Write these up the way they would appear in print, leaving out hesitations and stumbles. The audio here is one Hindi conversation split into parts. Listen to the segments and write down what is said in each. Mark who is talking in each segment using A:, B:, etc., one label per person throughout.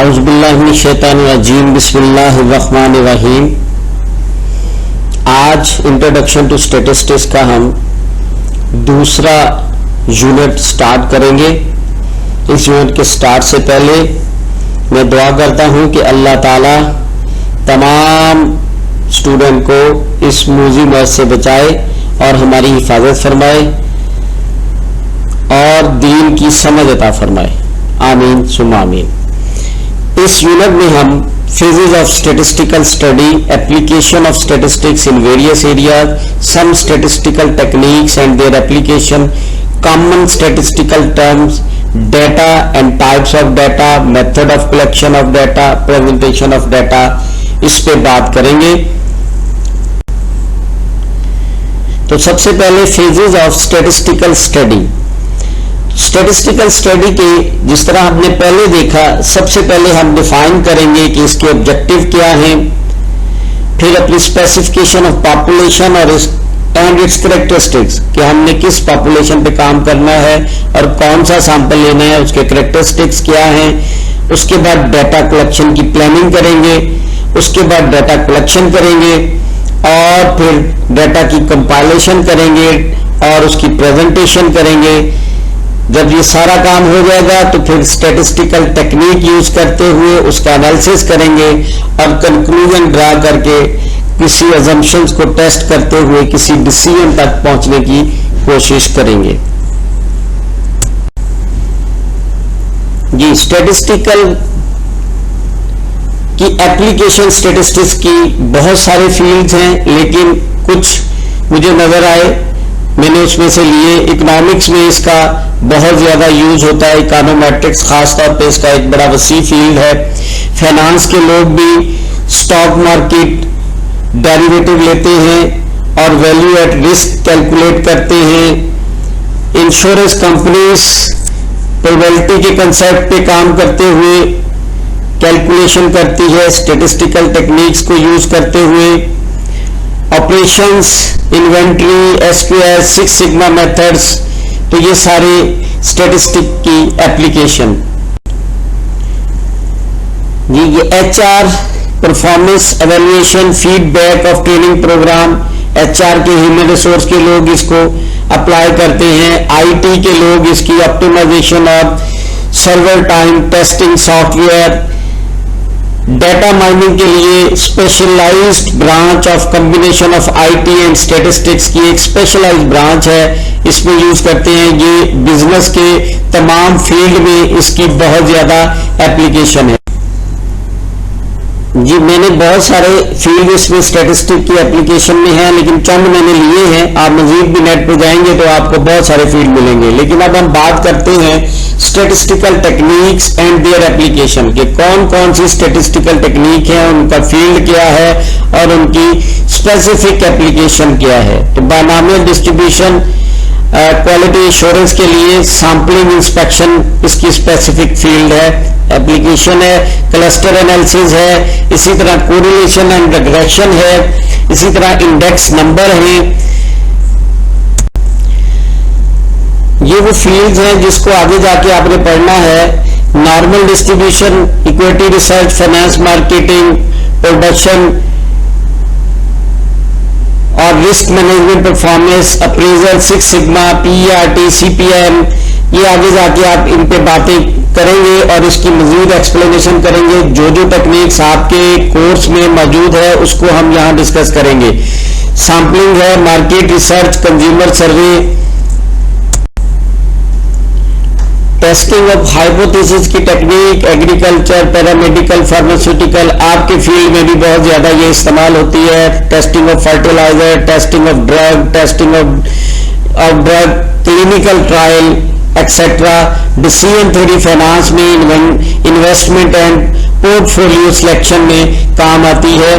A: औज़ुबिल्लाहिमिनश्शैतानिर्रजीम बिस्मिल्लाहिर्रहमानिर्रहीम। आज इंट्रोडक्शन टू स्टैटिस्टिक्स का हम दूसरा यूनिट स्टार्ट करेंगे। इस यूनिट के स्टार्ट से पहले मैं दुआ करता हूँ कि अल्लाह ताला तमाम स्टूडेंट को इस मूजी मौत से बचाए और हमारी हिफाजत फरमाए और दीन की समझ अता फरमाए। आमीन सुम्मा आमीन। इस यूनिट में हम phases of statistical study, application of statistics in various areas, some statistical techniques and their application, common statistical terms, data and types of data, method of collection of data, presentation of data, इस पे बात करेंगे। तो सबसे पहले phases of statistical study। Statistical study के जिस तरह हमने पहले देखा, सबसे पहले हम डिफाइन करेंगे कि इसके ऑब्जेक्टिव क्या हैं, फिर अपनी स्पेसिफिकेशन ऑफ पॉपुलेशन और एंड इट्स कैरेक्टरिस्टिक्स कि हमने किस पॉपुलेशन पे काम करना है और कौन सा सैंपल लेना है, उसके कैरेक्टरिस्टिक्स क्या हैं। उसके बाद डाटा कलेक्शन की प्लानिंग करेंगे, उसके बाद डाटा कलेक्शन करेंगे और फिर डाटा की कंपाइलेशन करेंगे और उसकी प्रेजेंटेशन करेंगे। जब ये सारा काम हो जाएगा तो फिर स्टैटिस्टिकल टेक्निक यूज करते हुए उसका एनालिसिस करेंगे और कंक्लूजन ड्रा करके किसी अजम्पशंस को टेस्ट करते हुए किसी डिसीजन तक पहुंचने की कोशिश करेंगे। जी, स्टैटिस्टिकल की एप्लीकेशन स्टैटिस्टिक्स की बहुत सारे फील्ड्स हैं, लेकिन कुछ मुझे नजर आए, मैंने उसमें से लिए। इकोनॉमिक्स में इसका बहुत ज्यादा यूज होता है, इकोनोमेट्रिक्स खास तौर पे इसका एक बड़ा वसी फील्ड है। फाइनेंस के लोग भी स्टॉक मार्केट डेरिवेटिव लेते हैं और वैल्यू एट रिस्क कैलकुलेट करते हैं। इंश्योरेंस कंपनीज प्रोबेबिलिटी के कंसेप्ट पे काम करते हुए कैलकुलेशन करती है स्टैटिस्टिकल टेक्निक्स को यूज करते हुए। Operations, inventory, SQL, six sigma methods, तो ये सारे स्टैटिस्टिक की एप्लीकेशन। ये HR performance evaluation feedback of training program, HR के ह्यूमन रिसोर्स के लोग इसको अप्लाई करते हैं। आईटी के लोग इसकी optimisation of server time testing software. Data mining के लिए specialised branch of combination of IT and statistics की एक स्पेशलाइज्ड ब्रांच है, इसमें यूज करते हैं। ये बिजनेस के तमाम फील्ड में इसकी बहुत ज्यादा एप्लीकेशन है। जी, मैंने बहुत सारे फील्ड इसमें स्टैटिस्टिक की एप्लीकेशन में है, लेकिन चंद मैंने लिए हैं। आप मजीद भी नेट पर जाएंगे तो आपको बहुत सारे फील्ड मिलेंगे। लेकिन अब हम बात करते हैं statistical techniques and their application के कौन कौन सी स्टैटिस्टिकल टेक्निक है, उनका फील्ड क्या है और उनकी स्पेसिफिक एप्लीकेशन क्या है। तो बायनॉमियल डिस्ट्रीब्यूशन क्वालिटी एश्योरेंस के लिए सैंपलिंग इंस्पेक्शन इसकी स्पेसिफिक फील्ड है, एप्लीकेशन है। क्लस्टर एनालिसिस है, इसी तरह कोरिलेशन एंड रिग्रेशन है, इसी तरह इंडेक्स नंबर है। ये वो फील्ड्स हैं जिसको आगे जाके आपने पढ़ना है। Normal distribution, equity research, finance marketing, production और risk management, performance, appraisal, six sigma, PERT, CPM, ये आगे जाके आप इन पे बातें करेंगे और इसकी मजीद एक्सप्लेनेशन करेंगे। जो जो टेक्निक्स आपके कोर्स में मौजूद है उसको हम यहाँ डिस्कस करेंगे। सैम्पलिंग है, market research, consumer survey, testing of hypothesis की टेक्निक, एग्रीकल्चर, पैरामेडिकल, फार्मास्यूटिकल, आपके फील्ड में भी बहुत ज्यादा ये इस्तेमाल होती है। Testing of fertiliser, testing of drug, testing of drug, clinical trial etcetera. Decision theory finance में इन्वेस्टमेंट एंड पोर्टफोलियो सिलेक्शन में काम आती है।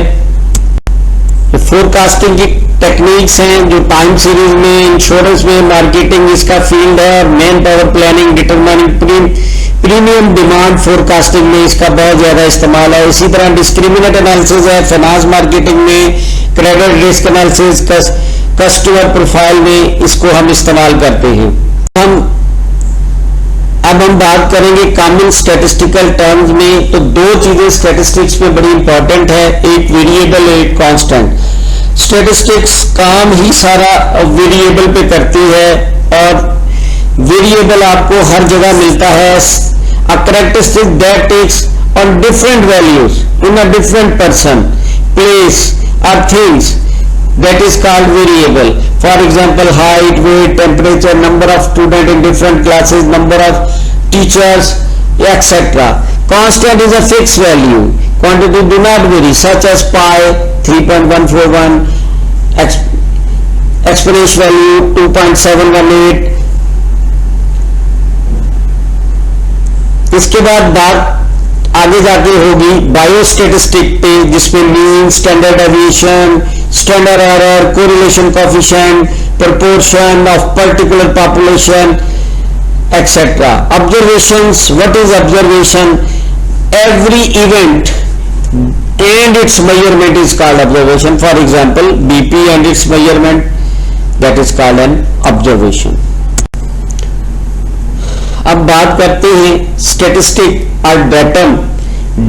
A: फोरकास्टिंग की टेक्निक्स हैं जो टाइम सीरीज में, इंश्योरेंस में, मार्केटिंग इसका फील्ड है। और man power planning, determining premium demand forecasting में इसका बहुत ज्यादा इस्तेमाल है। इसी तरह डिस्क्रिमिनेट एनालिसिस है फाइनेंस मार्केटिंग में, credit risk analysis, customer profile में इसको हम इस्तेमाल करते हैं। हम अब हम बात करेंगे कॉमन स्टैटिस्टिकल टर्म्स में। तो दो चीजें स्टैटिस्टिक्स में बड़ी इंपॉर्टेंट है, एक वेरिएबल, एक कांस्टेंट। स्टैटिस्टिक्स काम ही सारा वेरिएबल पे करती है और वेरिएबल आपको हर जगह मिलता है। A characteristic that takes on different values in a different person, place और things, that is called variable. For example, height, weight, temperature, number of students in different classes, number of teachers, etc. Constant is a fixed value. Quantity do not vary, such as pi 3.141, exponential value 2.718. इसके बाद बात आगे जाके होगी बायोस्टैटिस्टिक पे, जिसमें mean, standard deviation, standard error, correlation coefficient, proportion of particular population, etcetera. Observations, what is observation? Every event and its measurement is called observation. For example, BP and its measurement, that is called an observation. अब बात करते हैं स्टैटिस्टिक और डेटम।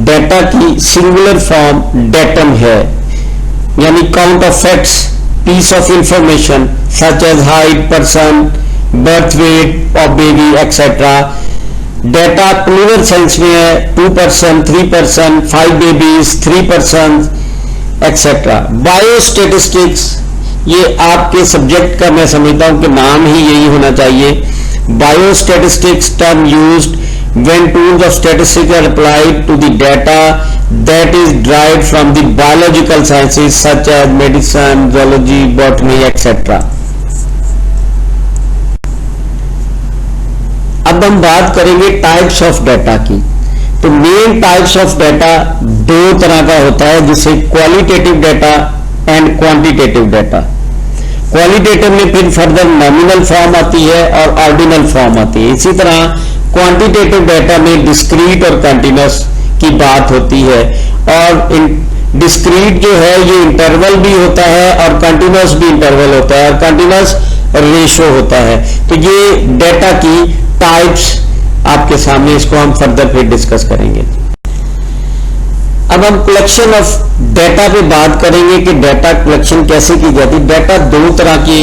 A: डेटा की सिंगुलर फॉर्म डेटम है, यानी count of facts, piece of information such as height, person, birth weight of baby, etcetera. Data plural sense में है, 2 person, 3 person, 5 babies, 3 person, etcetera. Biostatistics, ये आपके सब्जेक्ट का मैं समझता हूं कि नाम ही यही होना चाहिए। Biostatistics term used when tools of statistics are applied to the data that is derived from the biological sciences such as medicine, zoology, botany, etc. अब हम बात करेंगे टाइप्स ऑफ डाटा की। तो मेन टाइप्स ऑफ डाटा दो तरह का होता है, जिसे qualitative data and quantitative data. Qualitative में फिर फर्दर नॉमिनल फॉर्म आती है और ऑर्डिनल फॉर्म आती है। इसी तरह क्वांटिटेटिव डाटा में डिस्क्रीट और कंटीन्यूअस की बात होती है, और डिस्क्रीट जो है ये इंटरवल भी होता है और कंटीन्यूअस भी इंटरवल होता है और कंटीन्यूअस रेशो होता है। तो ये डाटा की टाइप्स आपके सामने, इसको हम फर्दर फिर डिस्कस करेंगे। अब हम कलेक्शन ऑफ डाटा पे बात करेंगे कि डाटा कलेक्शन कैसे की जाती है। डाटा दो तरह की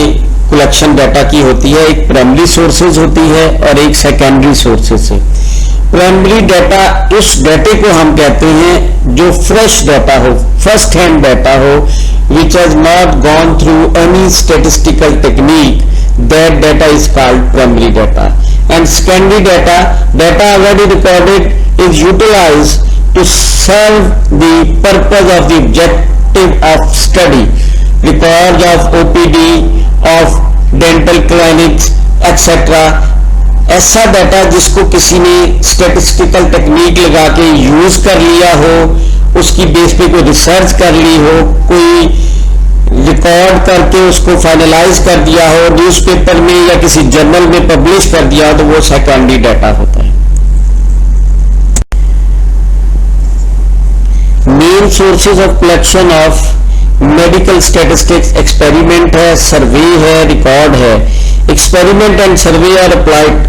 A: कलेक्शन डाटा की होती है, एक प्राइमरी सोर्सेज होती है और एक सेकेंडरी सोर्सेज है। प्राइमरी डाटा उस डाटे को हम कहते हैं जो फ्रेश डाटा हो, फर्स्ट हैंड डाटा हो, which has not gone through any statistical technique, that data is called primary data. And secondary data, data already recorded is utilised to serve the purpose of the objective of study, records of OPD, of dental clinics, etc. ऐसा डाटा जिसको किसी ने स्टैटिस्टिकल टेक्निक लगा के यूज कर लिया हो, उसकी बेस पे कोई रिसर्च कर ली हो, कोई रिकॉर्ड करके उसको फाइनलाइज कर दिया हो, न्यूज़पेपर में या किसी जर्नल में पब्लिश कर दिया हो, तो वो सेकेंडरी डाटा होता है। Main sources of collection of medical statistics experiment है, सर्वे है, रिकॉर्ड है। Experiment and survey are applied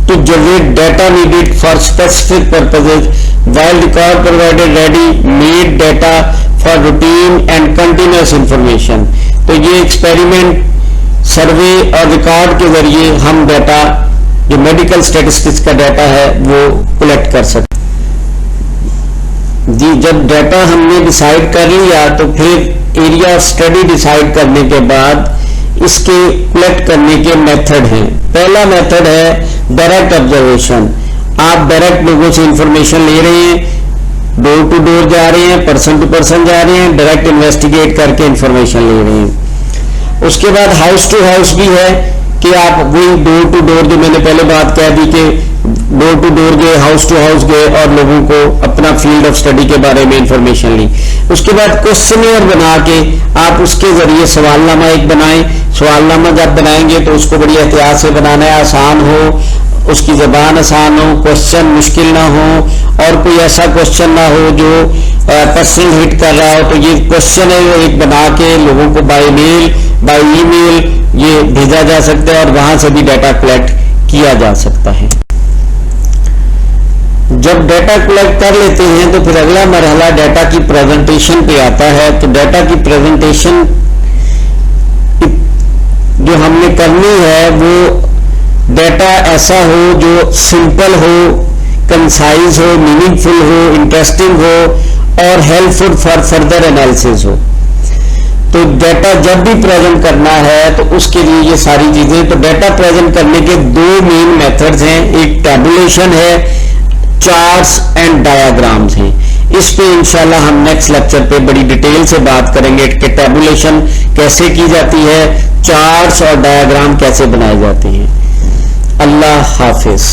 A: to generate data needed for specific purposes, while record provided ready made data for routine and continuous information। तो ये एक्सपेरिमेंट, सर्वे और रिकॉर्ड के जरिए हम डाटा, जो मेडिकल स्टैटिस्टिक्स का डाटा है, वो कलेक्ट कर सकते जी। जब डाटा हमने डिसाइड कर लिया तो फिर एरिया ऑफ स्टडी डिसाइड करने के बाद इसके कलेक्ट करने के मेथड हैं। पहला मेथड है डायरेक्ट ऑब्जर्वेशन। आप डायरेक्ट लोगों से इंफॉर्मेशन ले रहे हैं, डोर टू डोर जा रहे हैं, पर्सन टू पर्सन जा रहे हैं, डायरेक्ट इन्वेस्टिगेट करके इंफॉर्मेशन ले रहे हैं। उसके बाद हाउस टू हाउस भी है कि आप वही डोर टू डोर, जो मैंने पहले बात कह दी कि डोर टू डोर गए, हाउस टू हाउस गए और लोगों को अपना फील्ड ऑफ स्टडी के बारे में इंफॉर्मेशन ली। उसके बाद क्वेश्चनर बना के आप उसके जरिए सवालनामा एक बनाएं। सवालनामा जब बनाएंगे तो उसको बड़ी एहतियात से बनाना है, आसान हो, उसकी जबान आसान हो, क्वेश्चन मुश्किल ना हो और कोई ऐसा क्वेश्चन ना हो जो पर्सनल हिट कर रहा हो। तो ये क्वेश्चन है वो एक बना के लोगों को बाय मेल, बाय ईमेल ये भेजा जा सकता है और वहां से भी डाटा कलेक्ट किया जा सकता है। जब डाटा कलेक्ट कर लेते हैं तो फिर अगला मरहला डाटा की प्रेजेंटेशन पे आता है। तो डाटा की प्रेजेंटेशन जो हमने करनी है वो डाटा ऐसा हो जो सिंपल हो, कंसाइज हो, मीनिंगफुल हो, इंटरेस्टिंग हो और हेल्पफुल फॉर फर्दर एनालिसिस हो। तो डाटा जब भी प्रेजेंट करना है तो उसके लिए ये सारी चीजें, तो डाटा प्रेजेंट करने के दो मेन मेथड्स हैं, एक टैबुलेशन है, चार्ट्स एंड डायग्राम्स हैं। इस पे इंशाल्लाह हम नेक्स्ट लेक्चर पे बड़ी डिटेल से बात करेंगे कि टैबुलेशन कैसे की जाती है, चार्ट्स और डायग्राम कैसे बनाए जाते हैं। अल्लाह हाफिज।